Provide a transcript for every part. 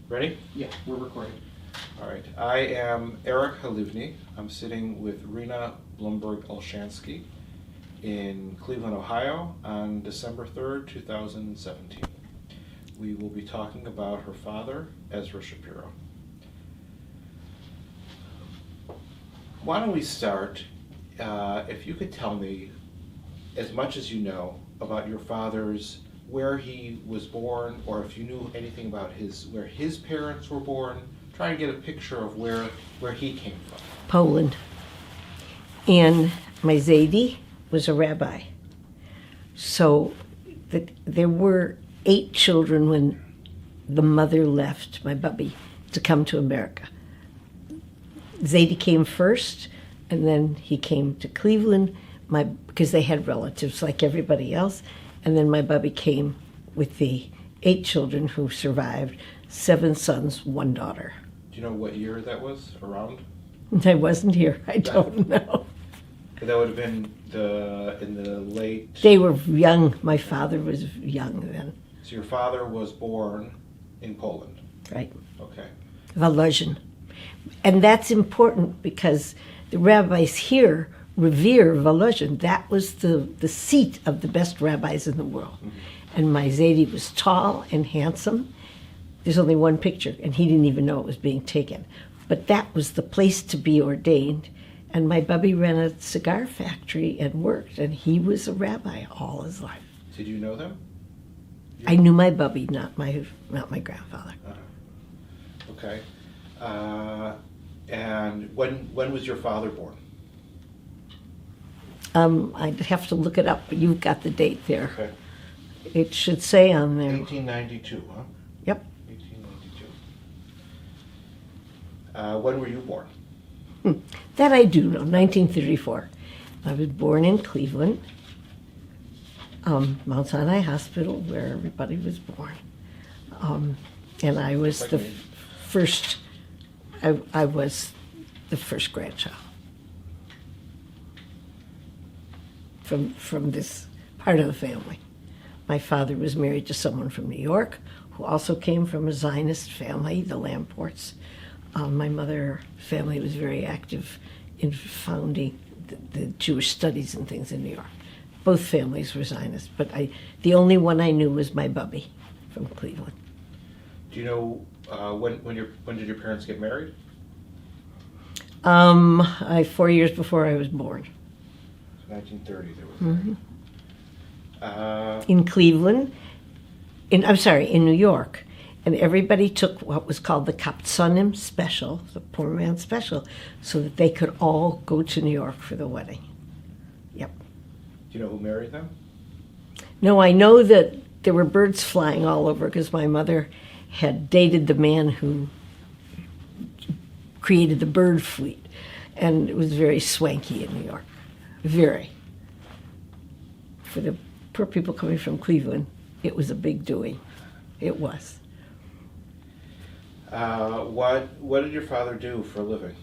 Ready? Yeah, we're recording. All right. I am Halivni. I'm sitting with Rena Blumberg Olshansky in Cleveland, Ohio on December 3rd, 2017. We will be talking about her father, Ezra Shapiro. Why don't we start, if you could tell me as much as you know about your father's, where he was born, or if you knew anything about where his parents were born. Try and get a picture of where he came from. Poland. And my Zadie was a rabbi. So there were 8 children when the mother left, my bubby, to come to America. Zadie came first, and then he came to Cleveland, because they had relatives like everybody else. And then my bubby came with the 8 children who survived, 7 sons, 1 daughter. Do you know what year that was around? I wasn't here. I don't know. That would have been in the late... They were young. My father was young then. So your father was born in Poland? Right. Okay. Volozhin. And that's important because the rabbis here revere Volozhin. That was the seat of the best rabbis in the world. Mm-hmm. And my Zadie was tall and handsome. There's only one picture, and he didn't even know it was being taken. But that was the place to be ordained. And my bubby ran a cigar factory and worked, and he was a rabbi all his life. Did you know them? I knew my bubby, not my grandfather. Okay. And when was your father born? I'd have to look it up, but you've got the date there. Okay. It should say on there. 1892, huh? Yep. 1892. When were you born? That I do know, 1934. I was born in Cleveland, Mount Sinai Hospital, where everybody was born. And I was the first, I was the first grandchild from this part of the family. My father was married to someone from New York who also came from a Zionist family, the Lamports. My mother's family was very active in founding the Jewish studies and things in New York. Both families were Zionist, but the only one I knew was my bubby from Cleveland. Do you know when did your parents get married? 4 years before I was born. 1930 they were married. Mm-hmm. In Cleveland, in New York. And everybody took what was called the Kaptsonim special, the poor man special, so that they could all go to New York for the wedding. Yep. Do you know who married them? No, I know that there were birds flying all over because my mother had dated the man who created the bird fleet. And it was very swanky in New York. Very. For the poor people coming from Cleveland, it was a big doing. It was. What did your father do for a living?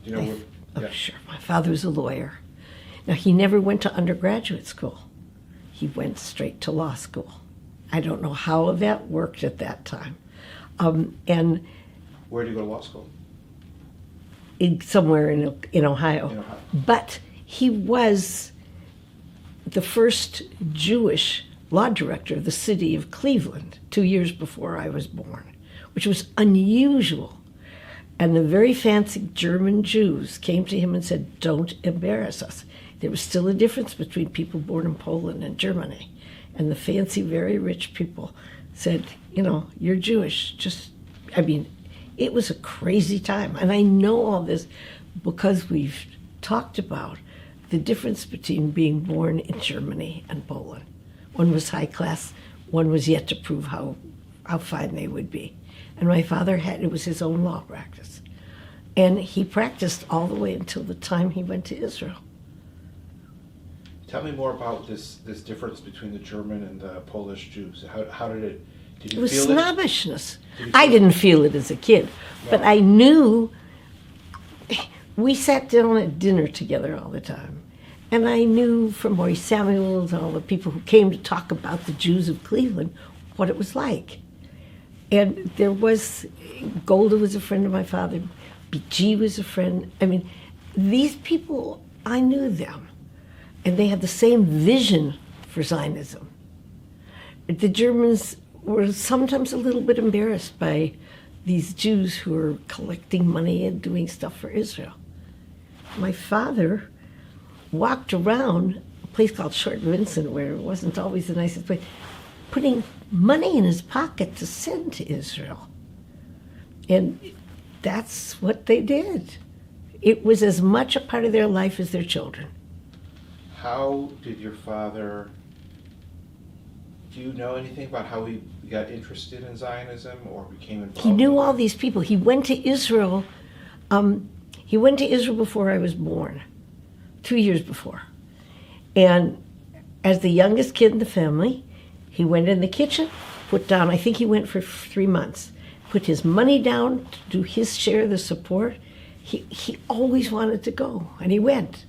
Do you know? Oh, sure. My father was a lawyer. Now, he never went to undergraduate school. He went straight to law school. I don't know how that worked at that time. And where did you go to law school? Somewhere in Ohio. In Ohio. But he was the first Jewish law director of the city of Cleveland 2 years before I was born, which was unusual. And the very fancy German Jews came to him and said, "Don't embarrass us." There was still a difference between people born in Poland and Germany. And the fancy, very rich people said, "You're Jewish." It was a crazy time. And I know all this because we've talked about the difference between being born in Germany and Poland. One was high class, one was yet to prove how fine they would be. And my father it was his own law practice. And he practiced all the way until the time he went to Israel. Tell me more about this difference between the German and the Polish Jews. How did it, did you It was feel snobbishness. I didn't feel it as a kid, but I knew. We sat down at dinner together all the time. And I knew from Maurice Samuels and all the people who came to talk about the Jews of Cleveland what it was like. And there was, Golda was a friend of my father, BG was a friend. I mean, these people, I knew them. And they had the same vision for Zionism. The Germans were sometimes a little bit embarrassed by these Jews who were collecting money and doing stuff for Israel. My father walked around a place called Short Vincent, where it wasn't always the nicest place, putting money in his pocket to send to Israel. And that's what they did. It was as much a part of their life as their children. How did your father, do you know anything about how he got interested in Zionism or became involved? He knew all these people. He went to Israel. He went to Israel before I was born, 2 years before. And as the youngest kid in the family, he went in the kitchen, put down, I think he went for 3 months, put his money down to do his share of the support. He always wanted to go, and he went.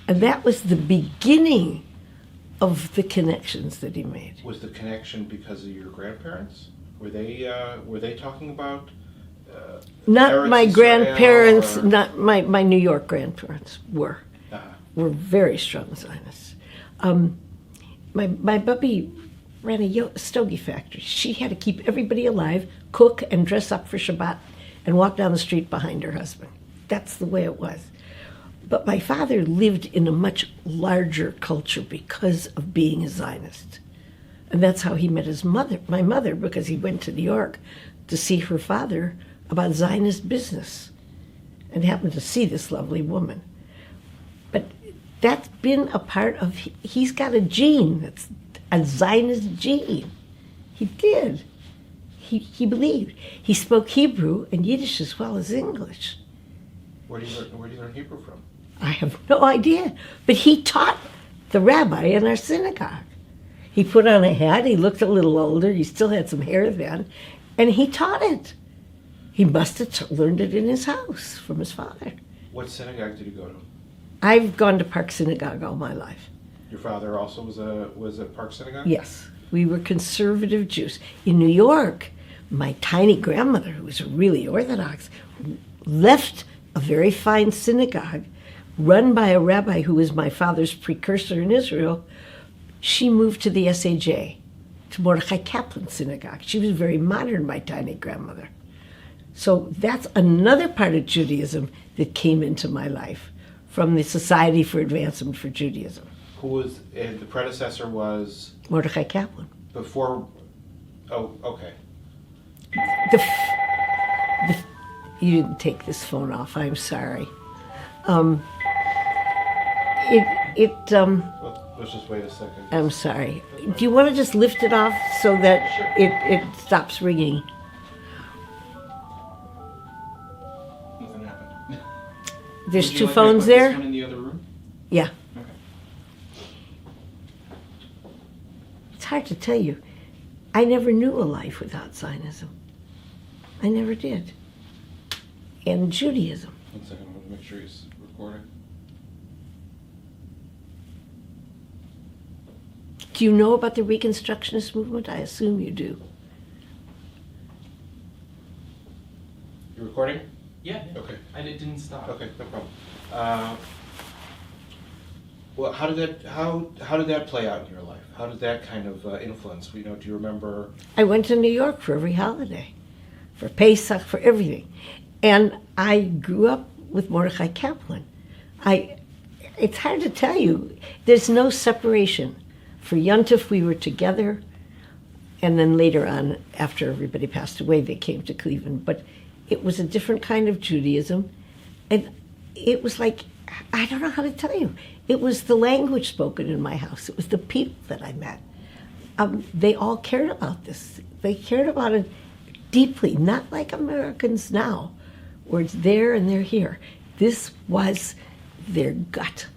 And that was the beginning of the connections that he made. Was the connection because of your grandparents? Were they talking about not Eretz my Israel, grandparents, or- not my New York grandparents were Uh-huh. very strong Zionists. My bubby ran a stogie factory. She had to keep everybody alive, cook and dress up for Shabbat, and walk down the street behind her husband. That's the way it was. But my father lived in a much larger culture because of being a Zionist. And that's how he met my mother, because he went to New York to see her father about Zionist business and happened to see this lovely woman. But that's been a part of, he's got a gene, that's a Zionist gene. He did. He believed. He spoke Hebrew and Yiddish as well as English. Where do you learn Hebrew from? I have no idea. But he taught the rabbi in our synagogue. He put on a hat, he looked a little older, he still had some hair then, and he taught it. He must have learned it in his house from his father. What synagogue did you go to? I've gone to Park Synagogue all my life. Your father also was a Park Synagogue? Yes, we were conservative Jews. In New York, my tiny grandmother, who was really Orthodox, left a very fine synagogue run by a rabbi who was my father's precursor in Israel. She moved to the SAJ, to Mordechai Kaplan Synagogue. She was very modern, my tiny grandmother. So that's another part of Judaism that came into my life from the Society for Advancement for Judaism. Who was, and the predecessor was? Mordechai Kaplan. Before, oh, okay. You didn't take this phone off, I'm sorry. Let's just wait a second. I'm sorry. Do you want to just lift it off so that it stops ringing? Nothing happened. There's Would you two like me to phones put there? This one in the other room? Yeah. Okay. It's hard to tell you. I never knew a life without Zionism. I never did. And Judaism. 1 second, I want to make sure he's recording. Do you know about the Reconstructionist movement? I assume you do. You recording? Yeah. Okay. And it didn't stop. Okay, no problem. Well, how did that play out in your life? How did that kind of influence? Do you remember? I went to New York for every holiday, for Pesach, for everything. And I grew up with Mordechai Kaplan. It's hard to tell you. There's no separation. For Yontif, we were together, and then later on, after everybody passed away, they came to Cleveland. But it was a different kind of Judaism, and it was like, I don't know how to tell you. It was the language spoken in my house. It was the people that I met. They all cared about this. They cared about it deeply, not like Americans now, where it's there and they're here. This was their gut,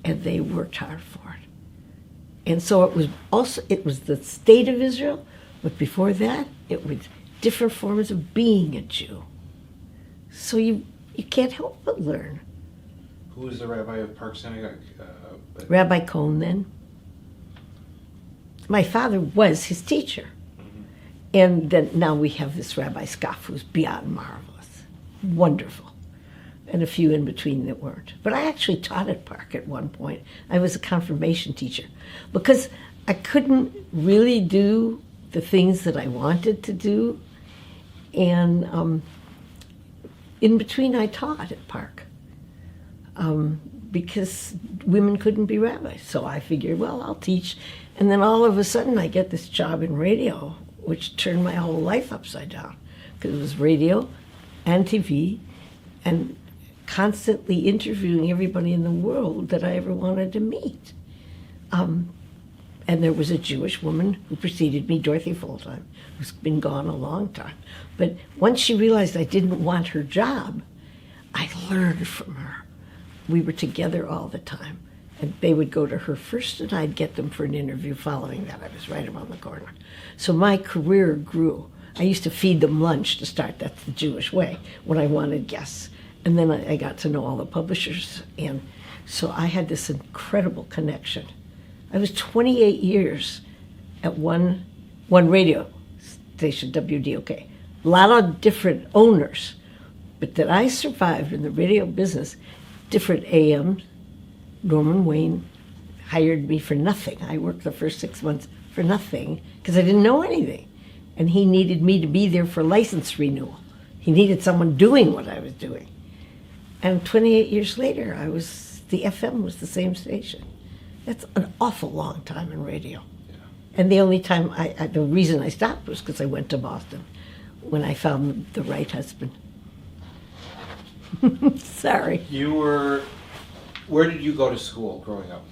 and they worked hard for it. And so it was the state of Israel, but before that, it was different forms of being a Jew. So you can't help but learn. Who was the rabbi of Park Synagogue? Rabbi Cohn then. My father was his teacher. Mm-hmm. And then now we have this Rabbi Scoff who's beyond marvelous, wonderful, and a few in between that weren't. But I actually taught at Park at one point. I was a confirmation teacher because I couldn't really do the things that I wanted to do. And in between I taught at Park because women couldn't be rabbis. So I figured, well, I'll teach. And then all of a sudden I get this job in radio, which turned my whole life upside down because it was radio and TV and constantly interviewing everybody in the world that I ever wanted to meet. And there was a Jewish woman who preceded me, Dorothy Fulltime, who's been gone a long time. But once she realized I didn't want her job, I learned from her. We were together all the time. And they would go to her first, and I'd get them for an interview following that. I was right around the corner. So my career grew. I used to feed them lunch to start. That's the Jewish way, when I wanted guests. And then I got to know all the publishers. And so I had this incredible connection. I was 28 years at one radio station, WDOK. A lot of different owners. But that I survived in the radio business, different AMs. Norman Wayne hired me for nothing. I worked the first 6 months for nothing because I didn't know anything. And he needed me to be there for license renewal. He needed someone doing what I was doing. And 28 years later, the FM was the same station. That's an awful long time in radio. Yeah. And the only time, the reason I stopped was because I went to Boston when I found the right husband. Sorry. Where did you go to school growing up?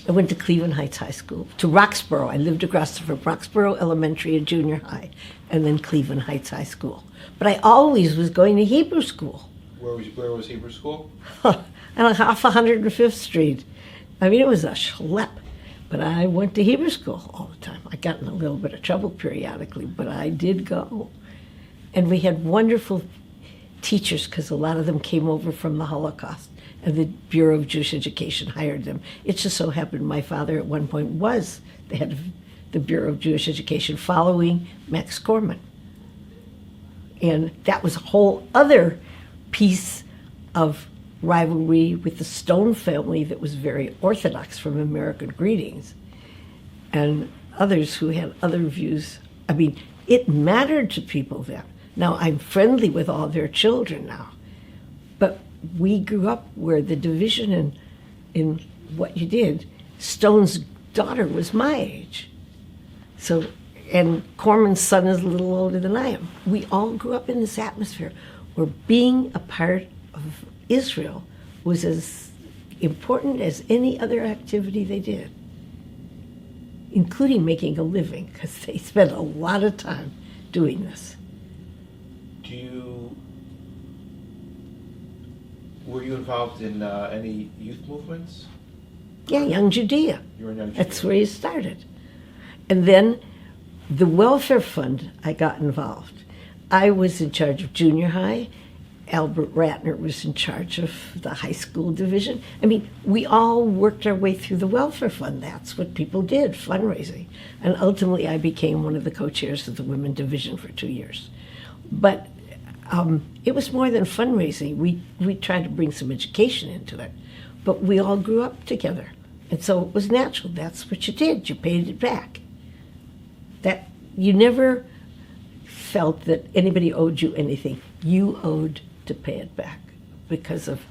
I went to Cleveland Heights High School, to Roxborough. I lived across from Roxborough Elementary and Junior High, and then Cleveland Heights High School. But I always was going to Hebrew school. Where was Hebrew school? On off 105th Street. I mean, it was a schlep. But I went to Hebrew school all the time. I got in a little bit of trouble periodically, but I did go. And we had wonderful teachers because a lot of them came over from the Holocaust. And the Bureau of Jewish Education hired them. It just so happened my father at one point was the head of the Bureau of Jewish Education following Max Corman. And that was a whole other piece of rivalry with the Stone family that was very orthodox from American greetings. And others who had other views. I mean, it mattered to people then. Now I'm friendly with all their children now. But we grew up where the division in what you did, Stone's daughter was my age. So, and Corman's son is a little older than I am. We all grew up in this atmosphere where being a part of Israel was as important as any other activity they did, including making a living, because they spent a lot of time doing this. Were you involved in any youth movements? Yeah, Young Judea. You were in Young Judea. That's where you started. And then the welfare fund, I got involved. I was in charge of junior high. Albert Ratner was in charge of the high school division. I mean, we all worked our way through the welfare fund. That's what people did, fundraising. And ultimately, I became one of the co-chairs of the women division for 2 years. But it was more than fundraising. We tried to bring some education into it, but we all grew up together. And so it was natural. That's what you did. You paid it back. That you never felt that anybody owed you anything. You owed to pay it back because of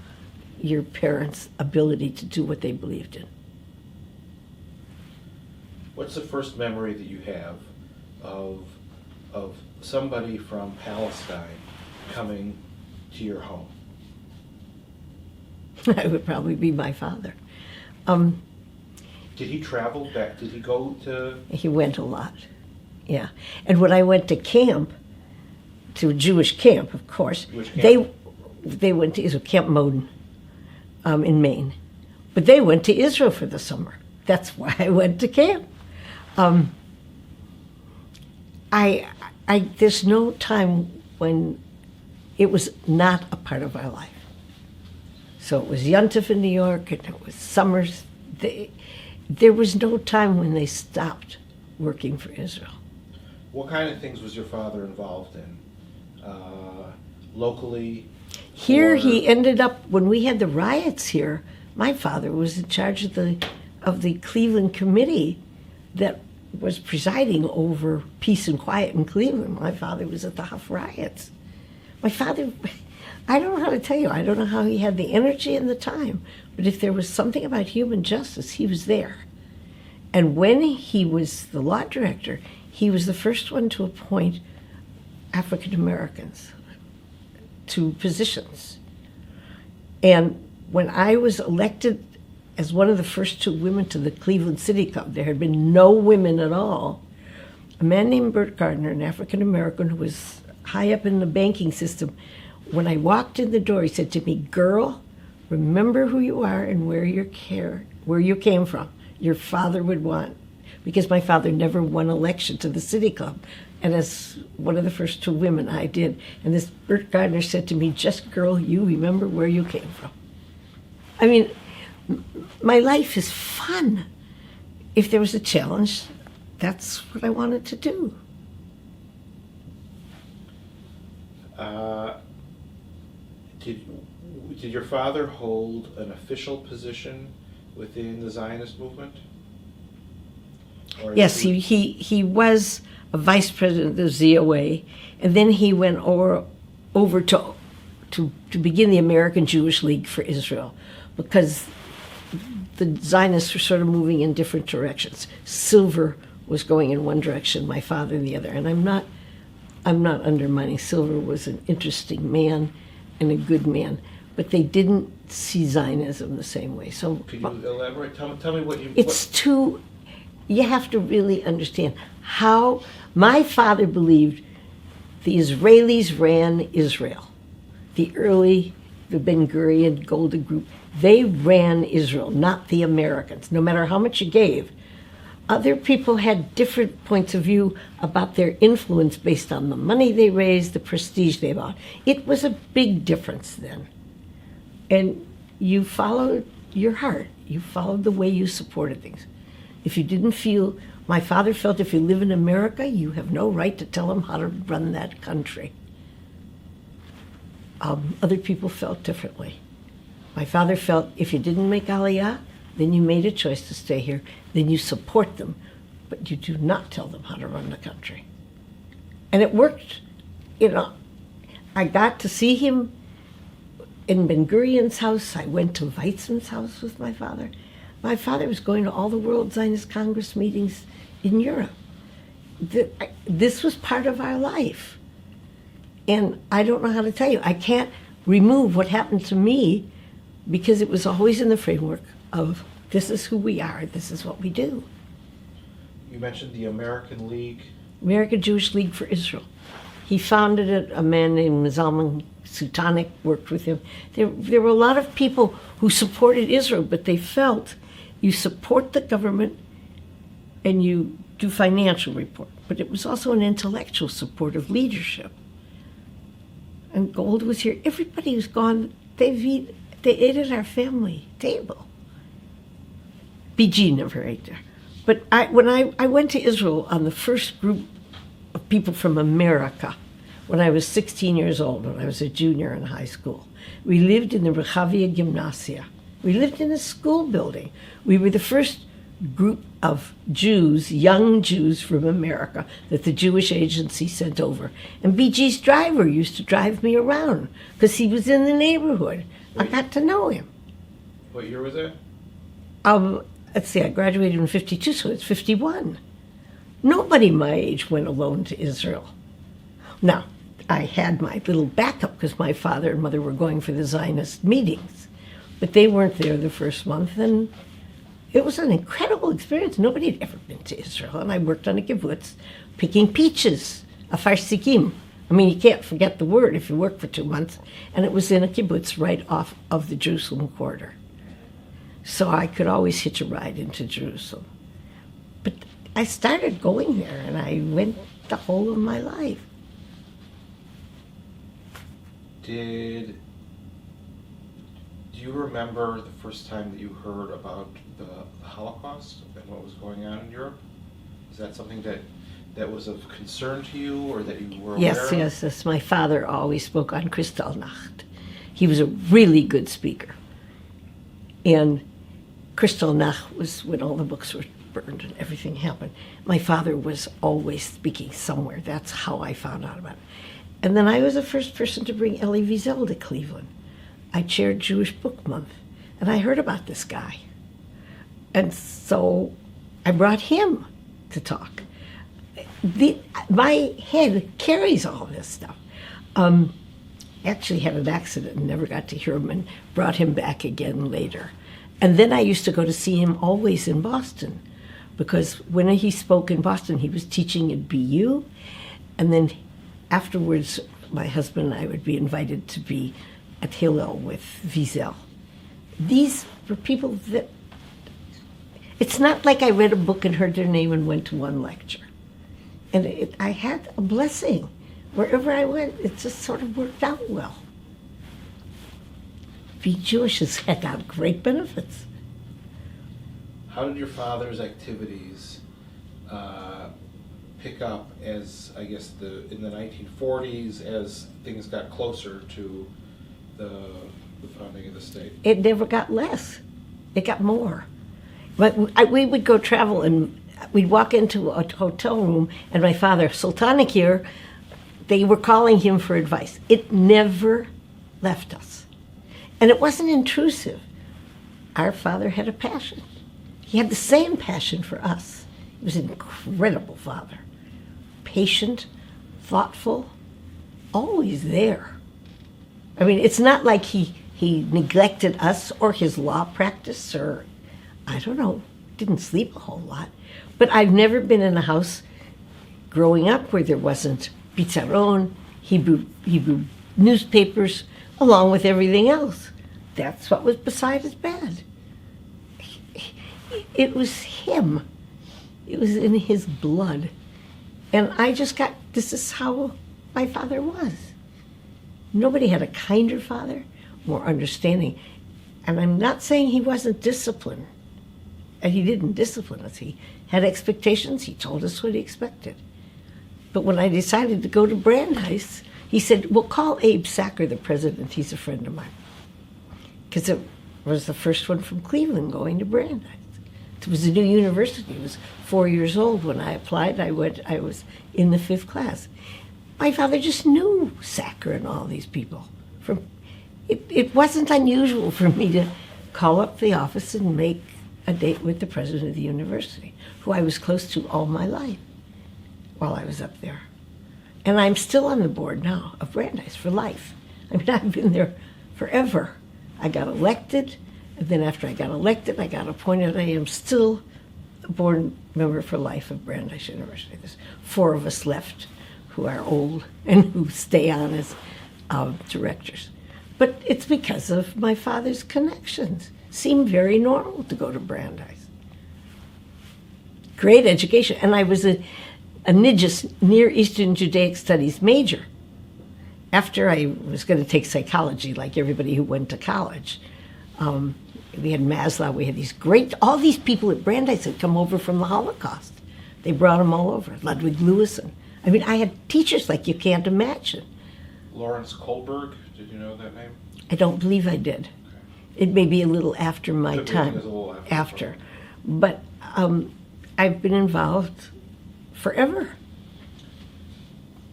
your parents' ability to do what they believed in. What's the first memory that you have of somebody from Palestine coming to your home? It would probably be my father. Did he travel back? Did he go to? He went a lot, yeah. And when I went to camp, to a Jewish camp, of course, they went to Israel, Camp Moden in Maine. But they went to Israel for the summer. That's why I went to camp. There's no time when it was not a part of our life. So it was Yontif in New York, and it was summers. There was no time when they stopped working for Israel. What kind of things was your father involved in? Locally? Here or- he ended up, when we had the riots here, my father was in charge of the Cleveland committee that was presiding over peace and quiet in Cleveland. My father was at the Huff riots. My father, I don't know how to tell you, I don't know how he had the energy and the time, but if there was something about human justice, he was there. And when he was the law director, he was the first one to appoint African Americans to positions. And when I was elected as one of the first 2 women to the Cleveland City Club, there had been no women at all. A man named Bert Gardner, an African American who was high up in the banking system, when I walked in the door, he said to me, "Girl, remember who you are and where you came from. Your father would want," because my father never won election to the City Club. And as one of the first 2 women, I did. And this Bert Gardner said to me, "Just girl, you remember where you came from." I mean, my life is fun. If there was a challenge, that's what I wanted to do. Did your father hold an official position within the Zionist movement? Or Yes, he was a vice president of the ZOA, and then he went over to begin the American Jewish League for Israel, because the Zionists were sort of moving in different directions. Silver was going in one direction, my father in the other, and I'm not undermining Silver. Was an interesting man and a good man, but they didn't see Zionism the same way. So Could you elaborate? Tell me what you... it's too, you have to really understand how my father believed the Israelis ran Israel. The Ben Gurion, Golda Group, they ran Israel, not the Americans, no matter how much you gave. Other people had different points of view about their influence based on the money they raised, the prestige they bought. It was a big difference then. And you followed your heart. You followed the way you supported things. If you didn't feel, my father felt if you live in America, you have no right to tell them how to run that country. Other people felt differently. My father felt if you didn't make Aliyah, then you made a choice to stay here, then you support them, but you do not tell them how to run the country. And it worked. I got to see him in Ben Gurion's house. I went to Weizmann's house with my father. My father was going to all the World Zionist Congress meetings in Europe. This was part of our life. And I don't know how to tell you. I can't remove what happened to me because it was always in the framework of this is who we are, this is what we do. You mentioned the American League. American Jewish League for Israel. He founded it. A man named Zalman Sutanik worked with him. There were a lot of people who supported Israel, but they felt you support the government and you do financial report. But it was also an intellectual support of leadership. And Gold was here. Everybody was gone. They ate at our family table. BG never ate there. But when I went to Israel on the first group of people from America, when I was 16 years old, when I was a junior in high school, we lived in the Rehavia Gymnasia. We lived in a school building. We were the first group of Jews, young Jews from America, that the Jewish agency sent over. And BG's driver used to drive me around because he was in the neighborhood. I got to know him. What year was that? Let's see, I graduated in 52, so it's 51. Nobody my age went alone to Israel. Now, I had my little backup because my father and mother were going for the Zionist meetings, but they weren't there the first month, and it was an incredible experience. Nobody had ever been to Israel, and I worked on a kibbutz picking peaches, a farsikim. I mean, you can't forget the word if you work for 2 months, and it was in a kibbutz right off of the Jerusalem quarter. So I could always hitch a ride into Jerusalem. But I started going there, and I went the whole of my life. Do you remember the first time that you heard about the Holocaust and what was going on in Europe? Is that something that that was of concern to you or that you were aware Yes, of? yes. My father always spoke on Kristallnacht. He was a really good speaker. And Kristallnacht was when all the books were burned and everything happened. My father was always speaking somewhere. That's how I found out about it. And then I was the first person to bring Elie Wiesel to Cleveland. I chaired Jewish Book Month, and I heard about this guy. And so I brought him to talk. My head carries all this stuff. Actually had an accident and never got to hear him and brought him back again later. And then I used to go to see him always in Boston, because when he spoke in Boston, he was teaching at BU, and then afterwards, my husband and I would be invited to be at Hillel with Wiesel. These were people that, it's not like I read a book and heard their name and went to one lecture. And I had a blessing. Wherever I went, it just sort of worked out well. Being Jewish has had great benefits. How did your father's activities pick up as, I guess, in the 1940s as things got closer to the founding of the state? It never got less. It got more. But we would go travel, and we'd walk into a hotel room, and my father, Sultanikir, they were calling him for advice. It never left us. And it wasn't intrusive. Our father had a passion. He had the same passion for us. He was an incredible father. Patient, thoughtful, always there. I mean, it's not like he neglected us or his law practice or, I don't know, didn't sleep a whole lot. But I've never been in a house growing up where there wasn't Pizarron, Hebrew newspapers, along with everything else. That's what was beside his bed. It was him. It was in his blood. And I just got, this is how my father was. Nobody had a kinder father, more understanding. And I'm not saying he wasn't disciplined. And he didn't discipline us. He had expectations. He told us what he expected. But when I decided to go to Brandeis, he said, well, call Abe Sacker, the president. He's a friend of mine. Because it was the first one from Cleveland going to Brandeis. It was a new university. I was 4 years old when I applied. I was in the 5th class. My father just knew Sacker and all these people. It wasn't unusual for me to call up the office and make a date with the president of the university, who I was close to all my life while I was up there. And I'm still on the board now of Brandeis for life. I mean, I've been there forever. I got elected, and then after I got elected, I got appointed. I am still a board member for life of Brandeis University. There's 4 of us left who are old and who stay on as directors. But it's because of my father's connections. Seemed very normal to go to Brandeis. Great education. And I was a Nijus, Near Eastern Judaic Studies major. After I was going to take psychology, like everybody who went to college. We had Maslow, we had all these people at Brandeis had come over from the Holocaust. They brought them all over, Ludwig Lewison. I mean, I had teachers like you can't imagine. Lawrence Kohlberg, did you know that name? I don't believe I did. It may be a little after my time. It was a little after. But I've been involved forever.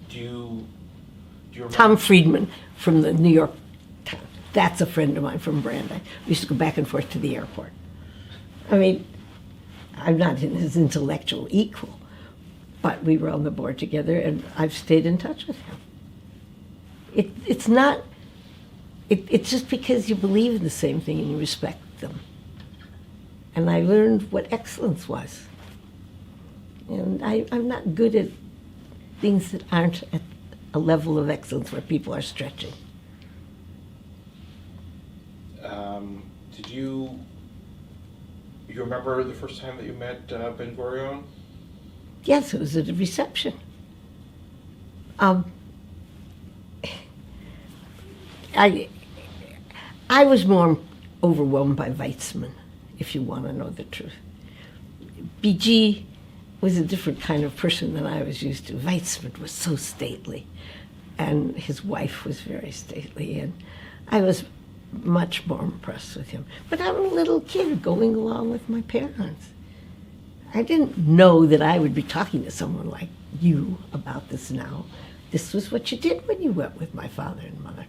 Do you remember? Tom Friedman from the New York Times. That's a friend of mine from Brandeis. We used to go back and forth to the airport. I mean, I'm not his intellectual equal, but we were on the board together, and I've stayed in touch with him. It's not. It's just because you believe in the same thing and you respect them. And I learned what excellence was. And I'm not good at things that aren't at a level of excellence where people are stretching. Did you remember the first time that you met Ben Gurion? Yes, it was at a reception. I was more overwhelmed by Weizmann, if you want to know the truth. BG was a different kind of person than I was used to. Weizmann was so stately, and his wife was very stately, and I was much more impressed with him. But I'm a little kid going along with my parents. I didn't know that I would be talking to someone like you about this now. This was what you did when you went with my father and mother.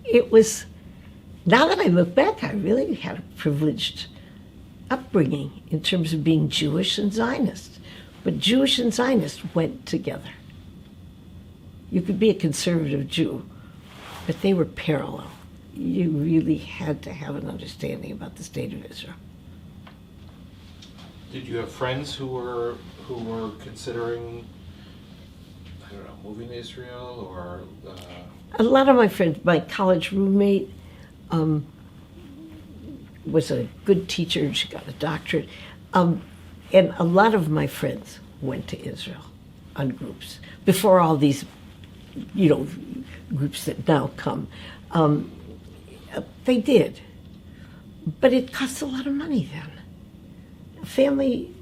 It was, now that I look back, I really had a privileged upbringing in terms of being Jewish and Zionist. But Jewish and Zionist went together. You could be a conservative Jew, but they were parallel. You really had to have an understanding about the state of Israel. Did you have friends who were considering, I don't know, moving to Israel or? A lot of my friends, my college roommate was a good teacher. She got a doctorate. And a lot of my friends went to Israel on groups before all these, groups that now come. They did. But it cost a lot of money then. A family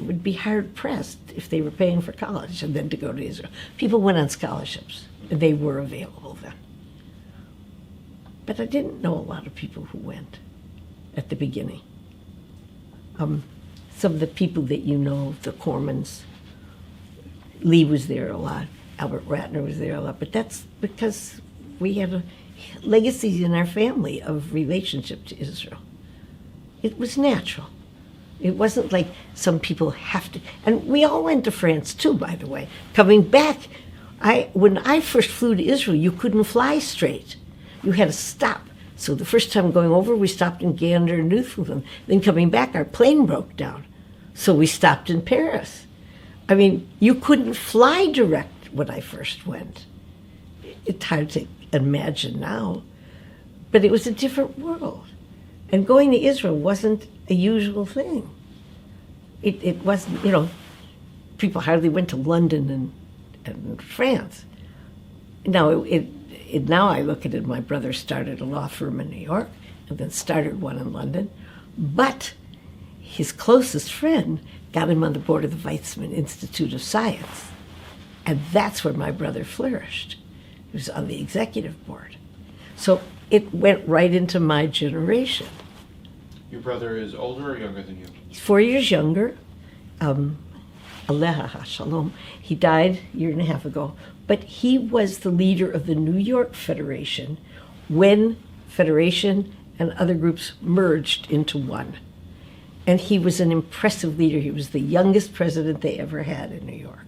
would be hard pressed if they were paying for college and then to go to Israel. People went on scholarships, and they were available then. But I didn't know a lot of people who went at the beginning. Some of the people that you know, the Cormans, Lee was there a lot, Albert Ratner was there a lot, but that's because we had a legacy in our family of relationship to Israel. It was natural. It wasn't like some people have to, and we all went to France too, by the way. Coming back, when I first flew to Israel, you couldn't fly straight. You had to stop. So the first time going over, we stopped in Gander, Newfoundland. Then coming back, our plane broke down. So we stopped in Paris. I mean, you couldn't fly direct when I first went. It's hard to imagine now, but it was a different world. And going to Israel wasn't a usual thing. It wasn't, people hardly went to London and France. Now, now I look at it, my brother started a law firm in New York and then started one in London, but his closest friend got him on the board of the Weizmann Institute of Science. And that's where my brother flourished. He was on the executive board. So it went right into my generation. Your brother is older or younger than you? He's 4 years younger. Aleha HaShalom. He died a year and a half ago. But he was the leader of the New York Federation when Federation and other groups merged into one. And he was an impressive leader. He was the youngest president they ever had in New York.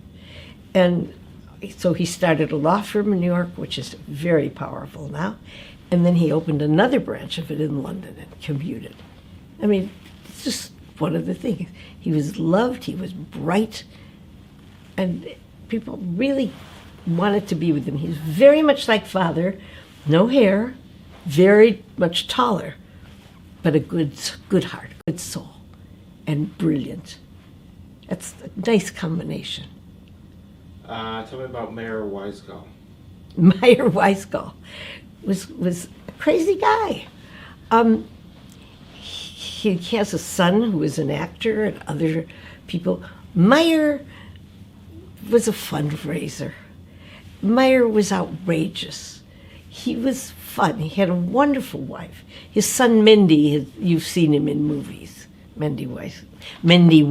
And so he started a law firm in New York, which is very powerful now. And then he opened another branch of it in London and commuted. I mean, it's just one of the things. He was loved, he was bright, and people really wanted to be with him. He was very much like father, no hair, very much taller, but a good heart, good soul, and brilliant. That's a nice combination. Tell me about Mayor Weisgall. Meyer Weisgall was a crazy guy. He has a son who is an actor and other people. Meyer was a fundraiser. Meyer was outrageous. He was fun. He had a wonderful wife. His son Mendy, you've seen him in movies. Mendy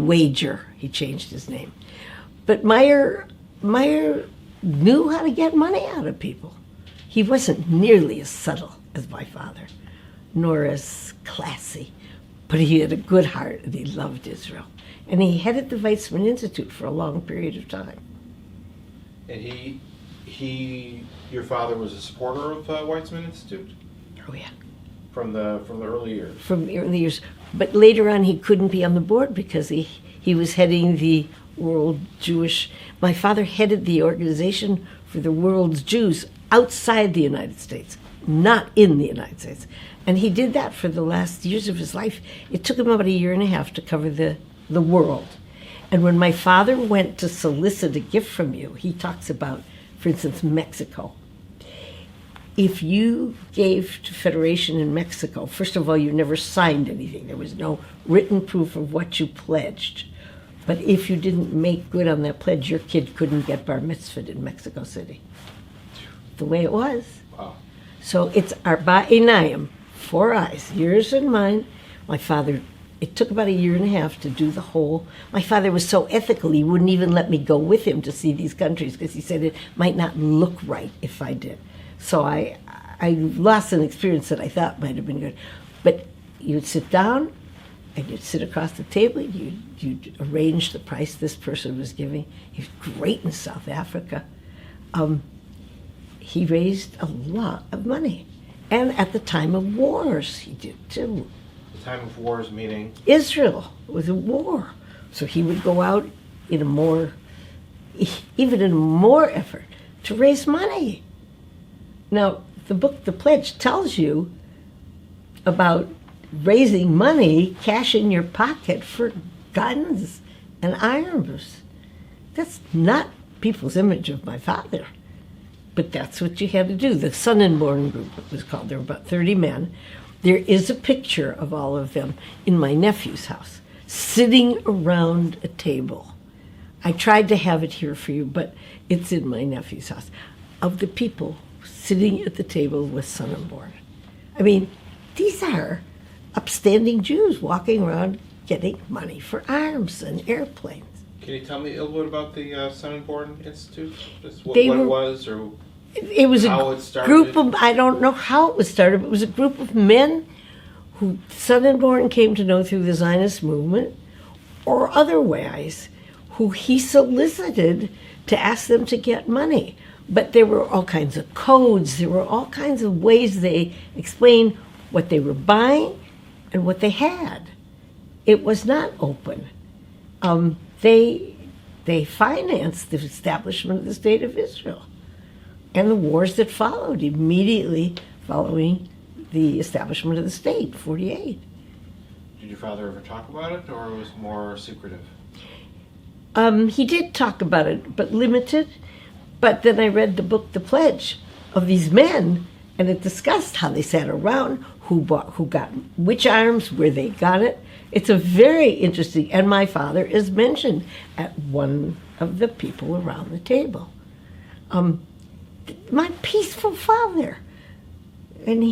Wager, he changed his name. But Meyer knew how to get money out of people. He wasn't nearly as subtle as my father, nor as classy, but he had a good heart and he loved Israel. And he headed the Weizmann Institute for a long period of time. And your father was a supporter of Weizmann Institute? Oh yeah. From the early years? From the early years. But later on he couldn't be on the board because he was heading the World Jewish. My father headed the organization for the world's Jews outside the United States, not in the United States. And he did that for the last years of his life. It took him about a year and a half to cover the world. And when my father went to solicit a gift from you, he talks about, for instance, Mexico. if you gave to Federation in Mexico, first of all, you never signed anything. There was no written proof of what you pledged. But if you didn't make good on that pledge, your kid couldn't get bar mitzvahed in Mexico City. The way it was. Wow. So it's arba einayim, 4 eyes, yours and mine. My father, it took about 1.5 years to do the whole. My father was so ethical, he wouldn't even let me go with him to see these countries because he said it might not look right if I did. So I lost an experience that I thought might have been good. But you'd sit down, and you'd sit across the table, you'd arrange the price this person was giving. He was great in South Africa. He raised a lot of money. And at the time of wars, he did too. The time of wars meaning? Israel was a war. So he would go out in even in more effort to raise money. Now, the book, The Pledge, tells you about raising money, cash in your pocket for guns and arms. That's not people's image of my father. But that's what you had to do. The Son and Born group, it was called. There were about 30 men. There is a picture of all of them in my nephew's house, sitting around a table. I tried to have it here for you, but it's in my nephew's house, of the people sitting at the table with Son and Born. I mean, these are upstanding Jews walking around getting money for arms and airplanes. Can you tell me a little bit about the Son and Born Institute? Just what They it were- was, or It was how a it started? group of, I don't know how it was started, but it was a group of men who Son and Born came to know through the Zionist movement or otherwise, who he solicited to ask them to get money. But there were all kinds of codes, there were all kinds of ways they explained what they were buying and what they had. It was not open. They financed the establishment of the State of Israel and the wars that followed immediately following the establishment of the state, 48. Did your father ever talk about it, or it was more secretive? He did talk about it, but limited. But then I read the book, The Pledge, of these men, and it discussed how they sat around, who got which arms, where they got it. It's a very interesting, and my father is mentioned at one of the people around the table. My peaceful father. And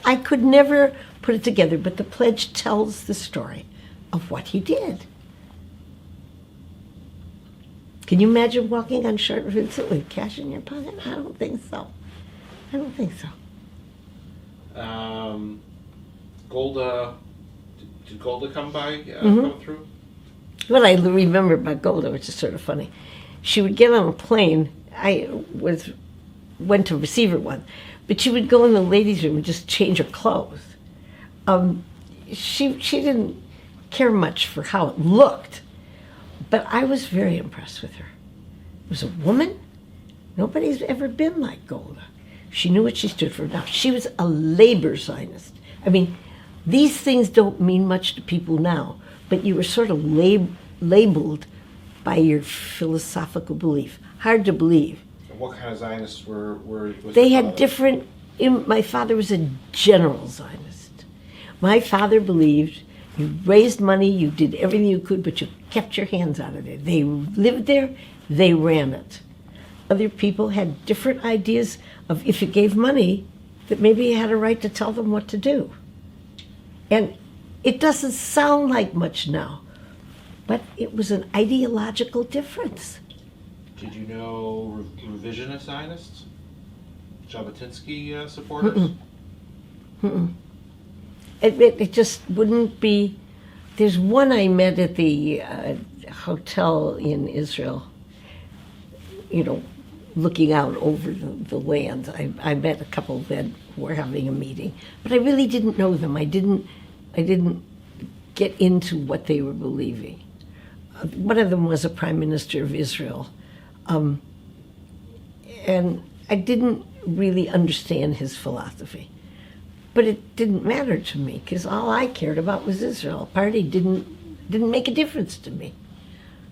I could never put it together, but the pledge tells the story of what he did. Can you imagine walking on short visit with cash in your pocket? I don't think so. I don't think so. Golda, did Golda come by, come through? What I remember about Golda, which is sort of funny, she would get on a plane. I went to receive her one, but she would go in the ladies' room and just change her clothes. She didn't care much for how it looked, but I was very impressed with her. It was a woman. Nobody's ever been like Golda. She knew what she stood for. Now, she was a labor Zionist. I mean, these things don't mean much to people now, but you were sort of labeled by your philosophical belief. Hard to believe. And what kind of Zionists was They your had father? different. My father was a general Zionist. My father believed you raised money, you did everything you could, but you kept your hands out of it. They lived there, they ran it. Other people had different ideas of if you gave money, that maybe you had a right to tell them what to do. And it doesn't sound like much now, but it was an ideological difference. Did you know revisionist Zionists? Jabotinsky supporters? It just wouldn't be. There's one I met at the hotel in Israel, looking out over the land. I met a couple that were having a meeting, but I really didn't know them. I didn't get into what they were believing. One of them was a prime minister of Israel, and I didn't really understand his philosophy. But it didn't matter to me because all I cared about was Israel. Party didn't make a difference to me.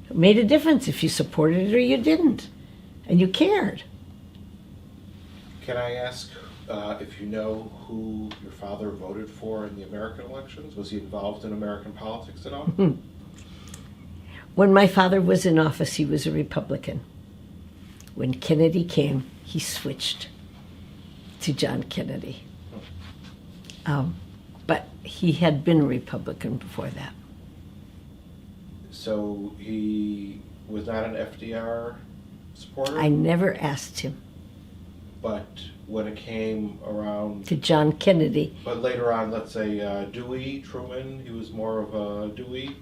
It made a difference if you supported it or you didn't, and you cared. Can I ask if you know who your father voted for in the American elections? Was he involved in American politics at all? When my father was in office, he was a Republican. When Kennedy came, he switched to John Kennedy. But he had been a Republican before that. So he was not an FDR supporter? I never asked him. But when it came around... To John Kennedy. But later on, let's say Dewey, Truman, he was more of a Dewey?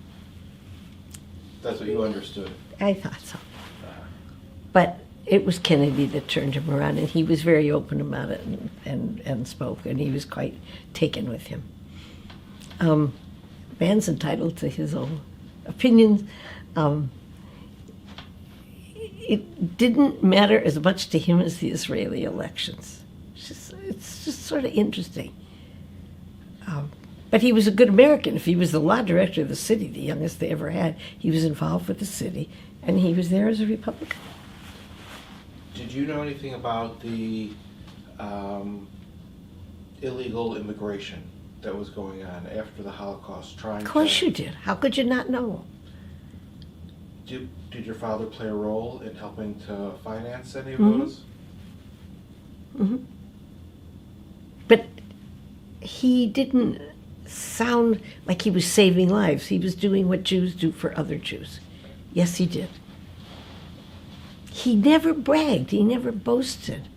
That's what you understood? I thought so. But it was Kennedy that turned him around, and he was very open about it and spoke, and he was quite taken with him. Man's entitled to his own opinions. It didn't matter as much to him as the Israeli elections. It's just sort of interesting. But he was a good American. If he was the law director of the city, the youngest they ever had, he was involved with the city, and he was there as a Republican. Did you know anything about the illegal immigration that was going on after the Holocaust? Of course you did. How could you not know? Did your father play a role in helping to finance any of those? Mm-hmm. But he didn't sound like he was saving lives. He was doing what Jews do for other Jews. Yes, he did. He never bragged. He never boasted.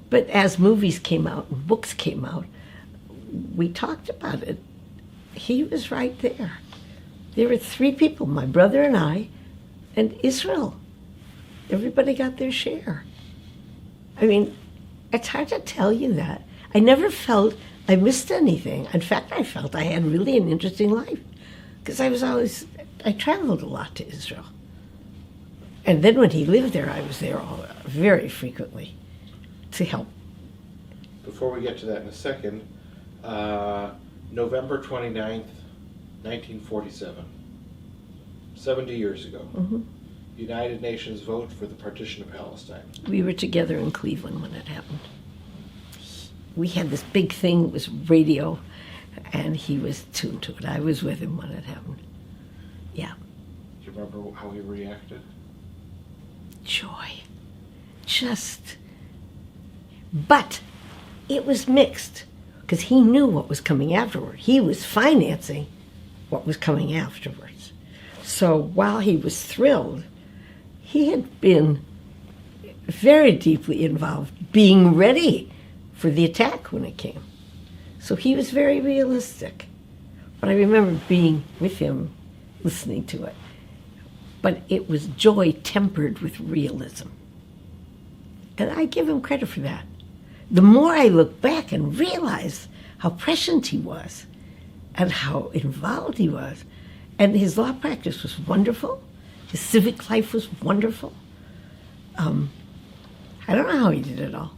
But as movies came out and books came out, we talked about it. He was right there. There were three people, my brother and I, and Israel. Everybody got their share. I mean, it's hard to tell you that. I never felt I missed anything. In fact, I felt I had really an interesting life because I traveled a lot to Israel. And then when he lived there, I was there very frequently to help. Before we get to that in a second, November 29th, 1947, 70 years ago, United Nations vote for the partition of Palestine. We were together in Cleveland when it happened. We had this big thing, it was radio, and he was tuned to it. I was with him when it happened. Yeah. Do you remember how he reacted? Joy. But it was mixed, because he knew what was coming afterward. He was financing what was coming afterwards. So while he was thrilled, he had been very deeply involved, being ready for the attack when it came. So he was very realistic. But I remember being with him, listening to it. But it was joy tempered with realism. And I give him credit for that. The more I look back and realize how prescient he was and how involved he was, and his law practice was wonderful, his civic life was wonderful. I don't know how he did it all.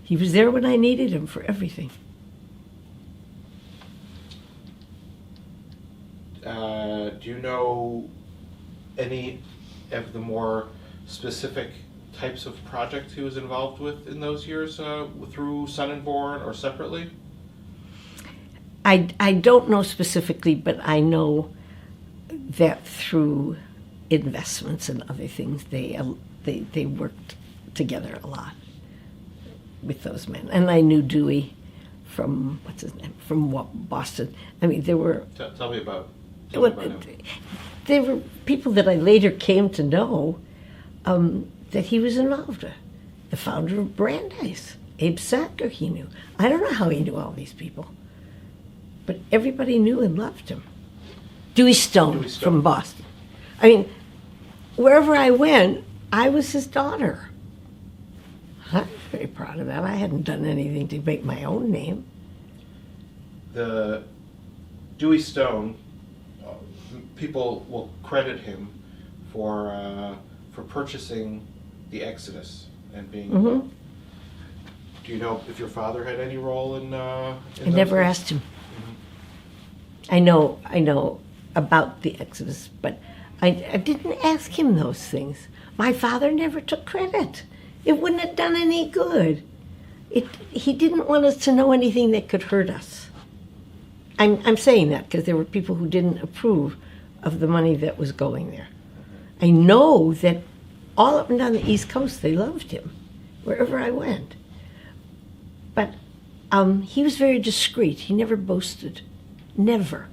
He was there when I needed him for everything. Do you know any of the more specific types of projects he was involved with in those years through Sonnenborn or separately? I don't know specifically, but I know that through investments and other things, they worked together a lot with those men. And I knew Dewey from, from Boston. I mean, there were... Tell me about him. There were people that I later came to know that he was involved with. The founder of Brandeis, Abe Sacker, he knew. I don't know how he knew all these people, but everybody knew and loved him. Dewey Stone from Boston. I mean, wherever I went, I was his daughter. I was very proud of that. I hadn't done anything to make my own name. The Dewey Stone, people will credit him for purchasing the Exodus and being. Do you know if your father had any role in? I never asked him. I know about the Exodus, but I didn't ask him those things. My father never took credit. It wouldn't have done any good. He didn't want us to know anything that could hurt us. I'm saying that because there were people who didn't approve of the money that was going there. I know that all up and down the East Coast, they loved him, wherever I went. But he was very discreet. He never boasted. Never.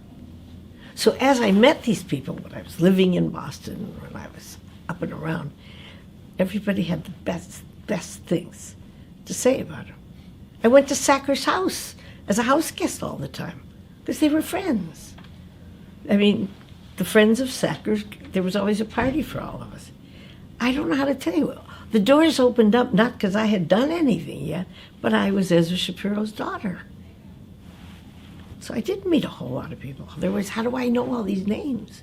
So as I met these people, when I was living in Boston, when I was up and around, everybody had the best things to say about him. I went to Sacker's house as a house guest all the time because they were friends. I mean, the friends of Sacker's, there was always a party for all of us. I don't know how to tell you. The doors opened up not because I had done anything yet, but I was Ezra Shapiro's daughter. So I did meet a whole lot of people. There was, how do I know all these names?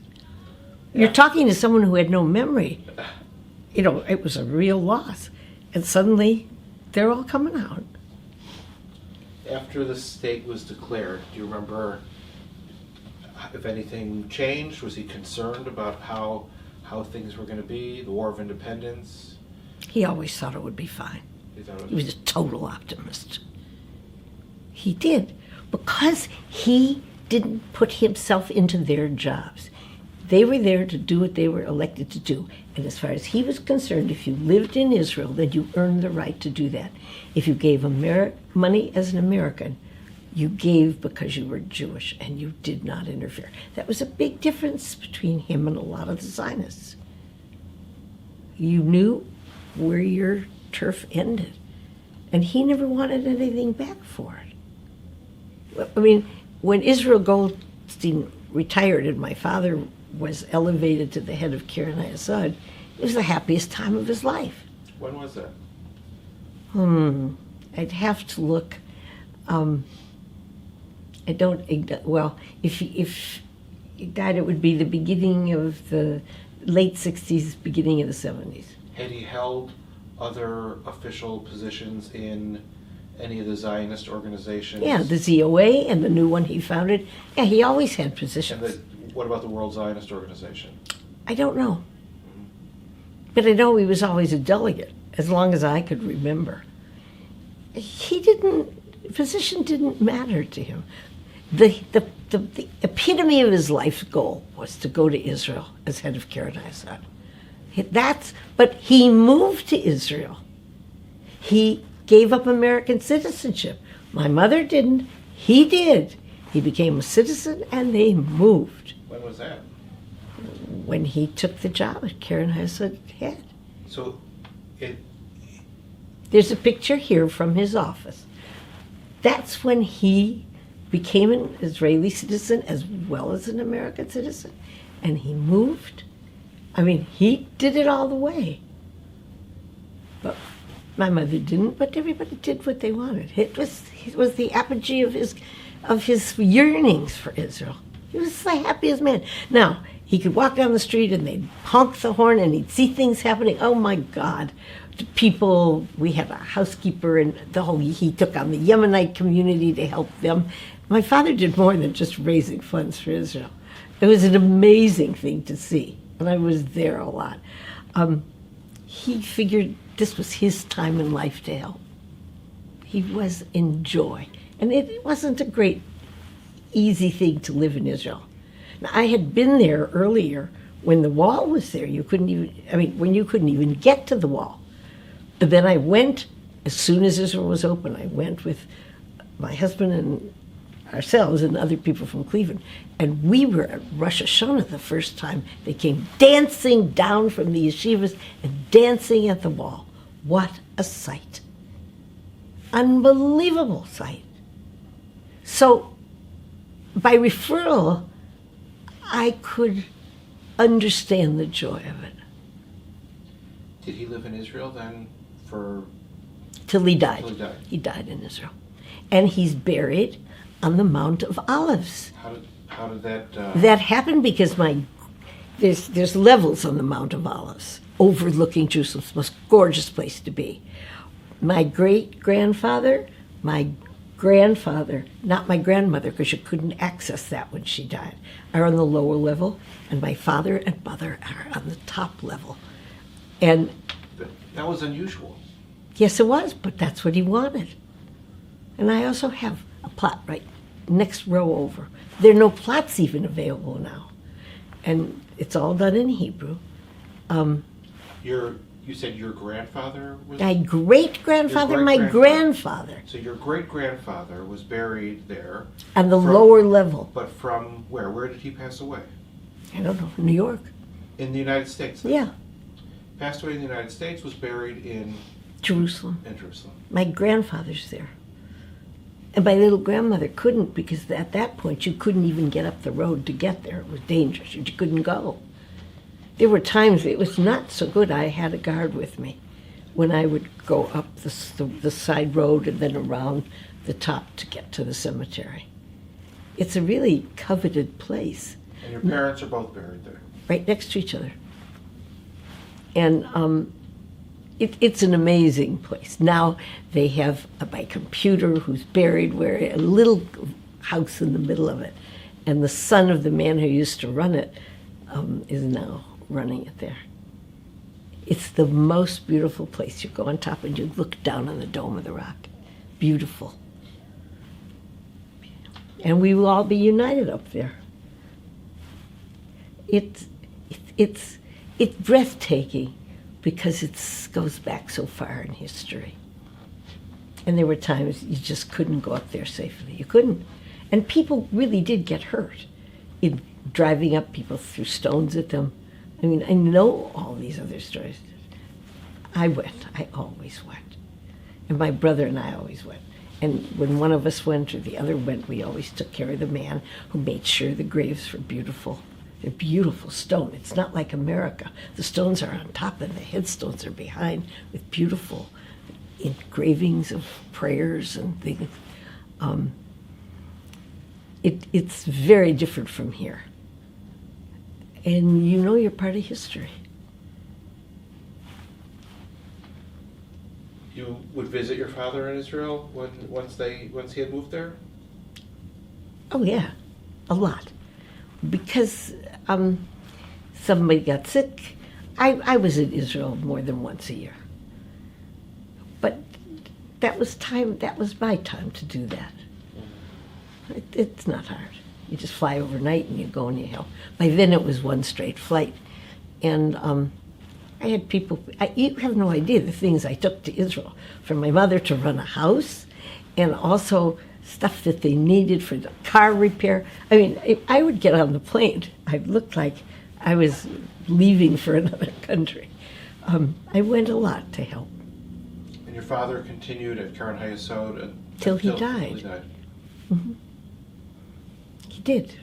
You're talking to someone who had no memory. You know, it was a real loss. And suddenly, they're all coming out. After the state was declared, do you remember if anything changed? Was he concerned about how things were going to be, the War of Independence? He always thought it would be fine. He was a total optimist. He did, because he didn't put himself into their jobs. They were there to do what they were elected to do. And as far as he was concerned, if you lived in Israel, then you earned the right to do that. If you gave money as an American, you gave because you were Jewish and you did not interfere. That was a big difference between him and a lot of the Zionists. You knew where your turf ended. And he never wanted anything back for it. I mean, when Israel Goldstein retired and my father was elevated to the head of Keren Hayesod, it was the happiest time of his life. When was that? I'd have to look. I don't, well, if he died, it would be the beginning of the late 60s, beginning of the 70s. Had he held other official positions in any of the Zionist organizations? Yeah, the ZOA and the new one he founded. Yeah, he always had positions. And what about the World Zionist Organization? I don't know. But I know he was always a delegate, as long as I could remember. Position didn't matter to him. The epitome of his life's goal was to go to Israel as head of Keren Hayesod. But he moved to Israel. He gave up American citizenship. My mother didn't. He did. He became a citizen and they moved. When was that? When he took the job at Keren Hayesod head. So There's a picture here from his office. That's when he became an Israeli citizen as well as an American citizen. And he moved. I mean, he did it all the way. But my mother didn't, but everybody did what they wanted. It was the apogee of his yearnings for Israel. He was the happiest man. Now, he could walk down the street and they'd honk the horn and he'd see things happening. Oh my God. The people, we had a housekeeper and he took on the Yemenite community to help them. My father did more than just raising funds for Israel. It was an amazing thing to see. And I was there a lot. He figured this was his time in life to help. He was in joy. And it wasn't a great, easy thing to live in Israel. Now, I had been there earlier when the wall was there. When you couldn't even get to the wall. But then I went, as soon as Israel was open, I went with my husband and ourselves and other people from Cleveland. And we were at Rosh Hashanah the first time. They came dancing down from the yeshivas and dancing at the wall. What a sight. Unbelievable sight. So, by referral, I could understand the joy of it. Did he live in Israel then Till he died. He died in Israel. And he's buried on the Mount of Olives. How did that... That happened because there's levels on the Mount of Olives, overlooking Jerusalem's most gorgeous place to be. My great-grandfather, not my grandmother, because you couldn't access that when she died, are on the lower level, and my father and mother are on the top level. And that was unusual. yes, it was, but that's what he wanted. And I also have a plot right next row over. There are no plots even available now. And it's all done in Hebrew. You said your grandfather was? My great-grandfather, my grandfather. So your great-grandfather was buried there. On the lower level. But from where? Where did he pass away? I don't know, New York. In the United States? Then? Yeah. Passed away in the United States, was buried in? Jerusalem. In Jerusalem. My grandfather's there. And my little grandmother couldn't, because at that point you couldn't even get up the road to get there. It was dangerous. You couldn't go. There were times it was not so good. I had a guard with me when I would go up the side road and then around the top to get to the cemetery. It's a really coveted place. And your parents are both buried there? Right next to each other. And it's an amazing place. Now they have my computer who's buried where a little house in the middle of it. And the son of the man who used to run it is now running it there. It's the most beautiful place. You go on top and you look down on the Dome of the Rock. Beautiful. And we will all be united up there. It's breathtaking because it goes back so far in history. And there were times you just couldn't go up there safely. You couldn't. And people really did get hurt in driving up. People threw stones at them. I mean, I know all these other stories. I went. I always went. And my brother and I always went. And when one of us went or the other went, we always took care of the man who made sure the graves were beautiful. They're beautiful stone. It's not like America. The stones are on top and the headstones are behind with beautiful engravings of prayers and things. It's very different from here. And you know you're part of history. You would visit your father in Israel once he had moved there? Oh yeah, a lot. Because somebody got sick. I was in Israel more than once a year. But that was my time to do that. It's not hard. You just fly overnight and you go and you help. By then it was one straight flight. And I had people, you have no idea the things I took to Israel. From my mother to run a house, and also stuff that they needed for the car repair. I mean, I would get on the plane. I looked like I was leaving for another country. I went a lot to help. And your father continued at Karen Hayesod Till he died. Mm-hmm. He did.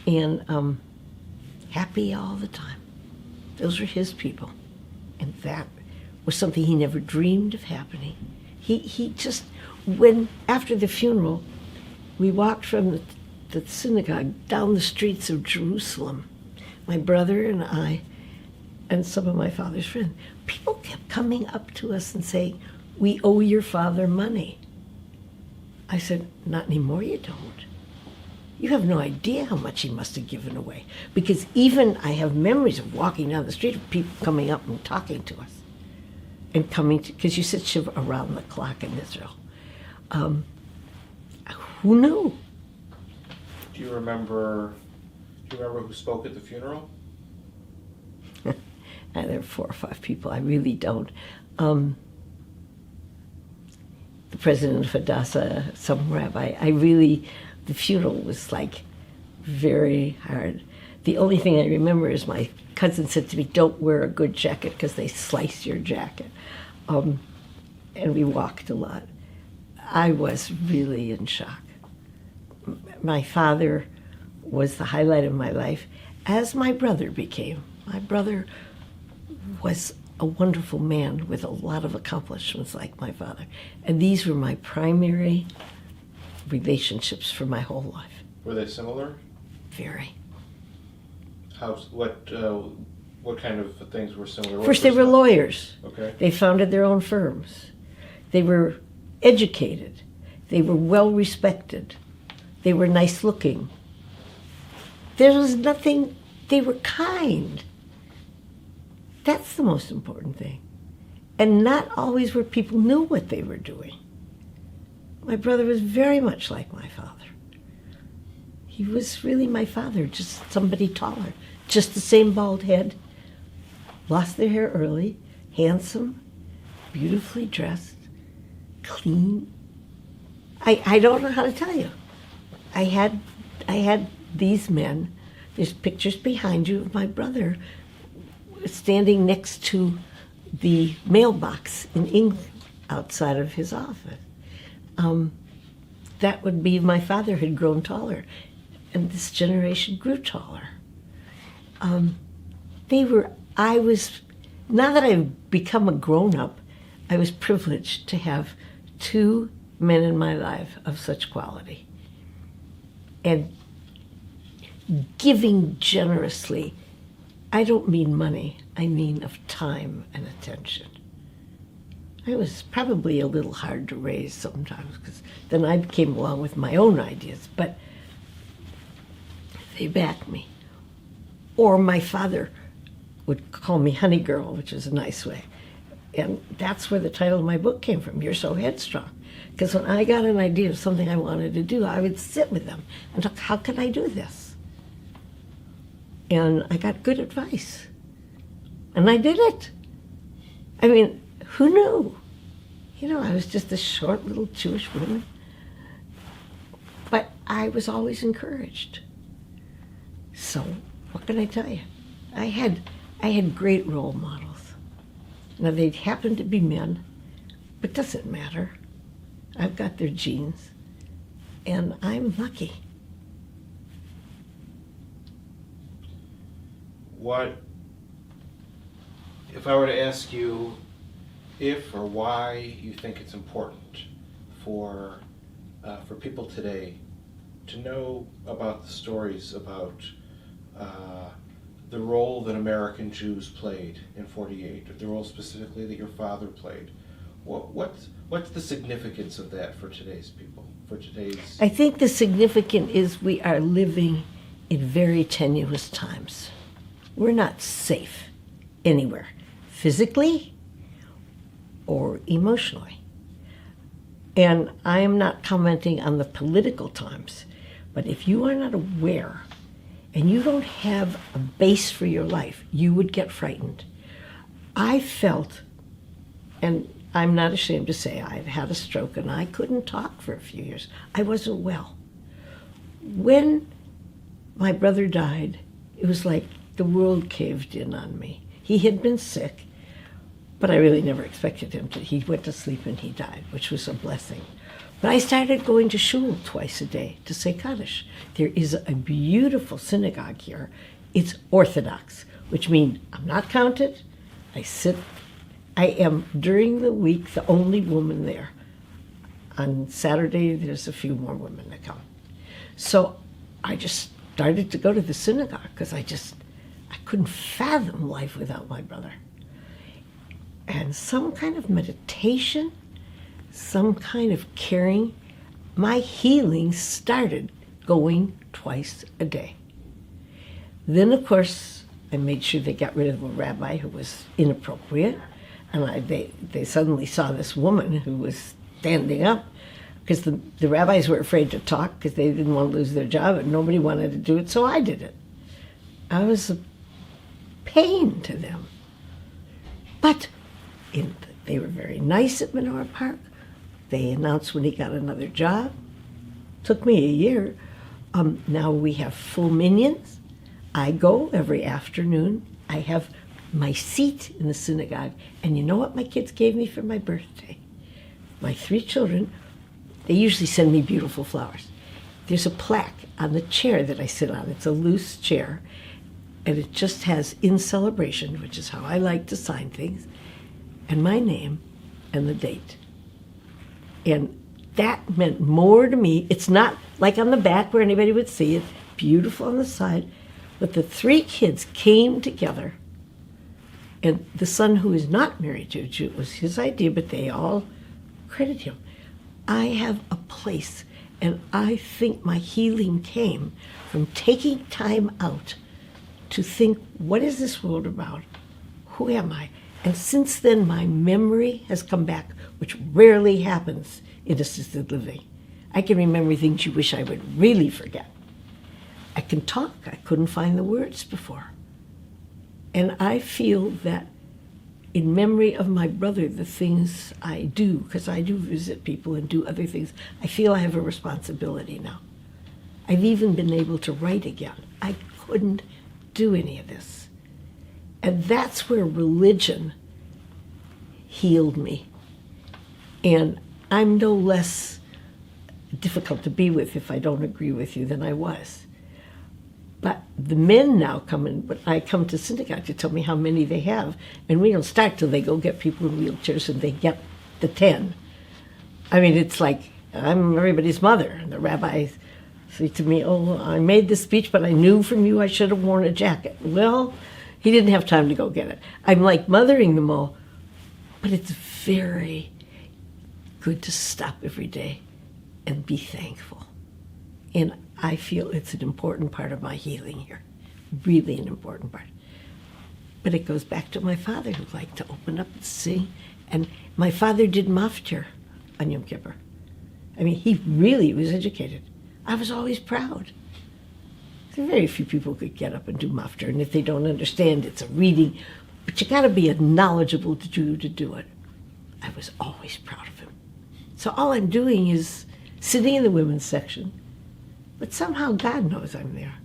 And happy all the time. Those were his people. And that was something he never dreamed of happening. He just, after the funeral, we walked from the synagogue down the streets of Jerusalem, my brother and I, and some of my father's friends. People kept coming up to us and saying, "We owe your father money." I said, "Not anymore, you don't. You have no idea how much he must have given away." Because even I have memories of walking down the street of people coming up and talking to us. And coming to, because you sit shiva around the clock in Israel. Who knew? Do you remember who spoke at the funeral? There were 4 or 5 people. I really don't. The president of Hadassah, some rabbi. The funeral was like very hard. The only thing I remember is my cousin said to me, "Don't wear a good jacket because they slice your jacket." And we walked a lot. I was really in shock. My father was the highlight of my life, as my brother became. My brother was a wonderful man with a lot of accomplishments like my father. And these were my primary relationships for my whole life. Were they similar? Very. What kind of things were similar? First, they were lawyers. Okay. They founded their own firms. They were educated. They were well respected. They were nice looking. There was nothing, they were kind. That's the most important thing. And not always where people knew what they were doing. My brother was very much like my father. He was really my father, just somebody taller, just the same bald head, lost their hair early, handsome, beautifully dressed, clean. I don't know how to tell you. I had these men. There's pictures behind you of my brother standing next to the mailbox in England outside of his office. That would be my father had grown taller, and this generation grew taller. Now that I've become a grown-up, I was privileged to have two men in my life of such quality. And giving generously, I don't mean money, I mean of time and attention. I was probably a little hard to raise sometimes, because then I came along with my own ideas, but they backed me. Or my father would call me honey girl, which is a nice way. And that's where the title of my book came from, You're So Headstrong. Because when I got an idea of something I wanted to do, I would sit with them and talk, how can I do this? And I got good advice. And I did it. I mean, who knew? You know, I was just a short little Jewish woman. But I was always encouraged. So, what can I tell you? I had great role models. Now, they happened to be men, but it doesn't matter. I've got their genes, and I'm lucky. What, if I were to ask you if or why you think it's important for people today to know about the stories about the role that American Jews played in '48, or the role specifically that your father played, what's the significance of that for today's people, for today's... I think the significance is we are living in very tenuous times. We're not safe anywhere, physically or emotionally. And I am not commenting on the political times, but if you are not aware and you don't have a base for your life, you would get frightened. I felt, and I'm not ashamed to say, I'd had a stroke and I couldn't talk for a few years. I wasn't well. When my brother died, it was like the world caved in on me. He had been sick, but I really never expected him to. He went to sleep and he died, which was a blessing. But I started going to shul twice a day to say Kaddish. There is a beautiful synagogue here. It's Orthodox, which means I'm not counted. I am, during the week, the only woman there. On Saturday, there's a few more women that come. So I just started to go to the synagogue because I couldn't fathom life without my brother. And some kind of meditation, some kind of caring, my healing started going twice a day. Then, of course, I made sure they got rid of a rabbi who was inappropriate. And they suddenly saw this woman who was standing up, because the rabbis were afraid to talk because they didn't want to lose their job and nobody wanted to do it, so I did it. I was a pain to them. But they were very nice at Menorah Park. They announced when he got another job. Took me a year. Now we have full minions. I go every afternoon. I have my seat in the synagogue. And you know what my kids gave me for my birthday? My 3 children, they usually send me beautiful flowers. There's a plaque on the chair that I sit on. It's a loose chair. And it just has "In Celebration," which is how I like to sign things, and my name and the date. And that meant more to me. It's not like on the back where anybody would see it, beautiful on the side. But the 3 kids came together. And the son who is not married to a Jew, it was his idea, but they all credit him. I have a place, and I think my healing came from taking time out to think, what is this world about? Who am I? And since then, my memory has come back, which rarely happens in assisted living. I can remember things you wish I would really forget. I can talk. I couldn't find the words before. And I feel that in memory of my brother, the things I do, because I do visit people and do other things, I feel I have a responsibility now. I've even been able to write again. I couldn't do any of this. And that's where religion healed me. And I'm no less difficult to be with if I don't agree with you than I was. But the men now come in, but I come to synagogue to tell me how many they have, and we don't start till they go get people in wheelchairs and they get the 10. I mean, it's like I'm everybody's mother. And the rabbis say to me, oh, I made this speech, but I knew from you I should have worn a jacket. Well, he didn't have time to go get it. I'm like mothering them all, but it's very good to stop every day and be thankful. And I feel it's an important part of my healing here, really an important part. But it goes back to my father, who liked to open up and sing. And my father did maftir on Yom Kippur. I mean, he really was educated. I was always proud. Very few people could get up and do maftir, and if they don't understand, it's a reading. But you got to be a knowledgeable Jew to do it. I was always proud of him. So all I'm doing is sitting in the women's section, but somehow God knows I'm there.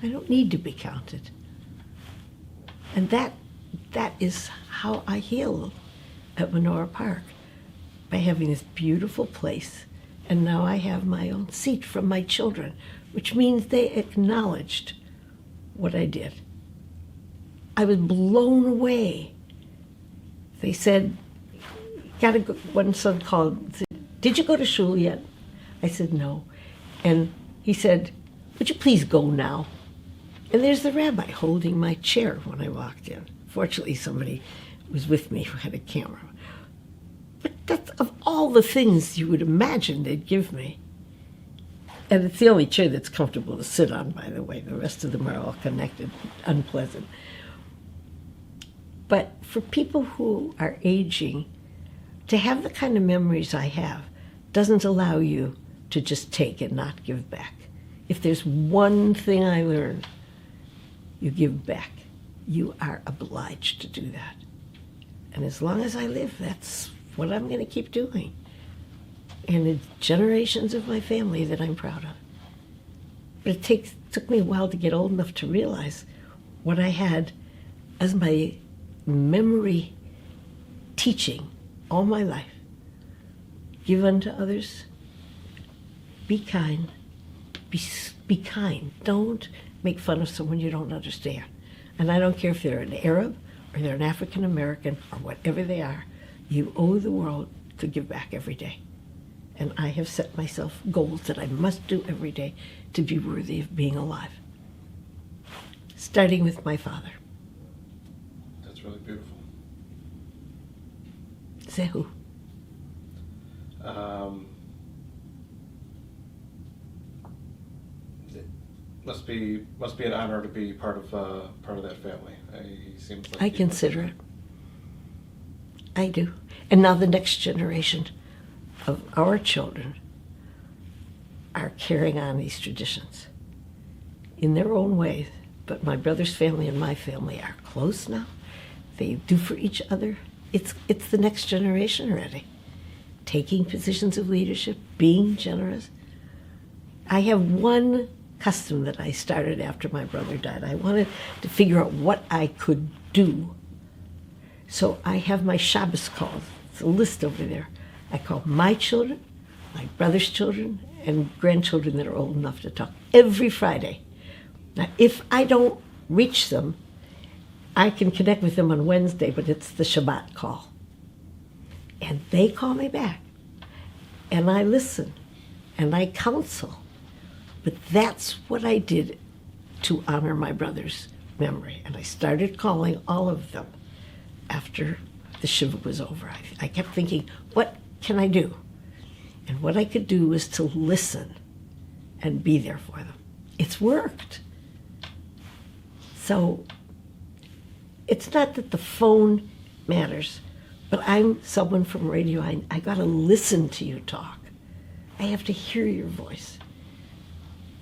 I don't need to be counted. And that is how I heal at Menorah Park, by having this beautiful place. And now I have my own seat from my children, which means they acknowledged what I did. I was blown away. They said, gotta go. One son called, said, did you go to shul yet? I said, no. And he said, would you please go now? And there's the rabbi holding my chair when I walked in. Fortunately, somebody was with me who had a camera. But that's, of all the things you would imagine they'd give me. And it's the only chair that's comfortable to sit on, by the way. The rest of them are all connected, unpleasant. But for people who are aging, to have the kind of memories I have doesn't allow you to just take and not give back. If there's one thing I learned, you give back. You are obliged to do that. And as long as I live, that's what I'm going to keep doing. And it's generations of my family that I'm proud of. But it took me a while to get old enough to realize what I had as my memory teaching all my life. Give unto others. Be kind. Be kind. Don't make fun of someone you don't understand. And I don't care if they're an Arab or they're an African American or whatever they are. You owe the world to give back every day. And I have set myself goals that I must do every day to be worthy of being alive. Starting with my father. That's really beautiful. Zehu. It must be an honor to be part of that family. He seems like I consider it. I do. And now the next generation of our children are carrying on these traditions in their own ways. But my brother's family and my family are close now. They do for each other. It's the next generation already. Taking positions of leadership, being generous. I have one custom that I started after my brother died. I wanted to figure out what I could do. So I have my Shabbos calls. It's a list over there. I call my children, my brother's children, and grandchildren that are old enough to talk every Friday. Now, if I don't reach them, I can connect with them on Wednesday, but it's the Shabbat call. And they call me back, and I listen, and I counsel. But that's what I did to honor my brother's memory. And I started calling all of them after the Shiva was over. I kept thinking, what can I do? And what I could do was to listen and be there for them. It's worked. So it's not that the phone matters, but I'm someone from radio. I got to listen to you talk. I have to hear your voice.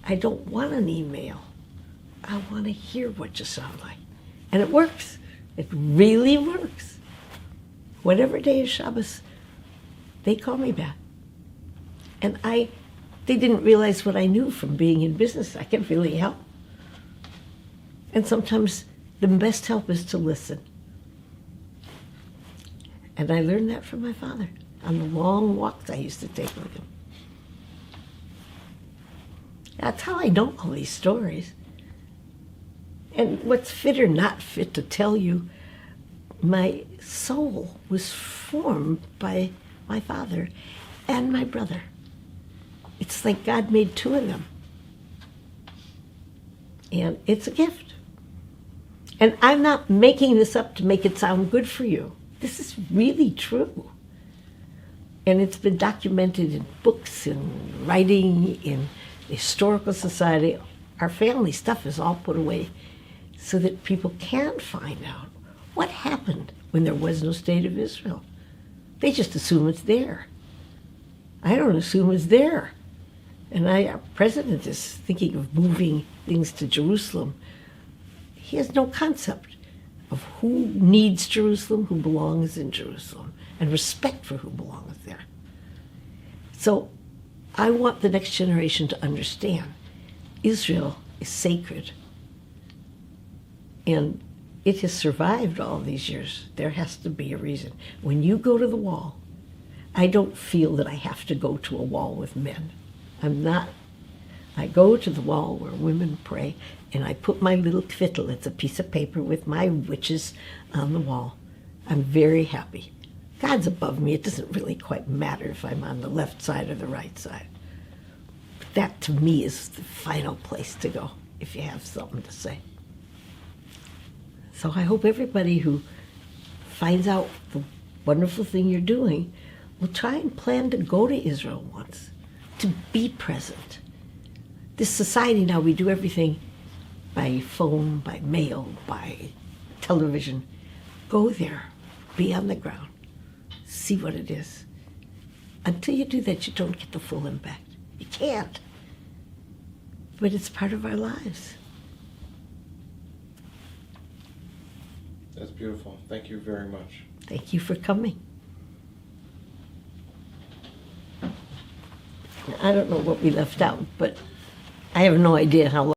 I don't want an email. I want to hear what you sound like. And it works. It really works. Whatever day is Shabbos, they call me back. And they didn't realize what I knew from being in business. I could really help. And sometimes the best help is to listen. And I learned that from my father on the long walks I used to take with him. That's how I know all these stories. And what's fit or not fit to tell you, my soul was formed by my father and my brother. It's like God made two of them. And it's a gift. And I'm not making this up to make it sound good for you. This is really true. And it's been documented in books, in writing, in the Historical Society. Our family stuff is all put away so that people can find out what happened when there was no state of Israel. They just assume it's there. I don't assume it's there. And our president is thinking of moving things to Jerusalem. He has no concept of who needs Jerusalem, who belongs in Jerusalem, and respect for who belongs there. So I want the next generation to understand Israel is sacred. And it has survived all these years. There has to be a reason. When you go to the wall, I don't feel that I have to go to a wall with men. I'm not. I go to the wall where women pray, and I put my little kvittel, it's a piece of paper with my witches on the wall. I'm very happy. God's above me. It doesn't really quite matter if I'm on the left side or the right side. But that, to me, is the final place to go if you have something to say. So I hope everybody who finds out the wonderful thing you're doing will try and plan to go to Israel once, to be present. This society now, we do everything by phone, by mail, by television. Go there, be on the ground, see what it is. Until you do that, you don't get the full impact. You can't. But it's part of our lives. That's beautiful. Thank you very much. Thank you for coming. I don't know what we left out, but I have no idea how long.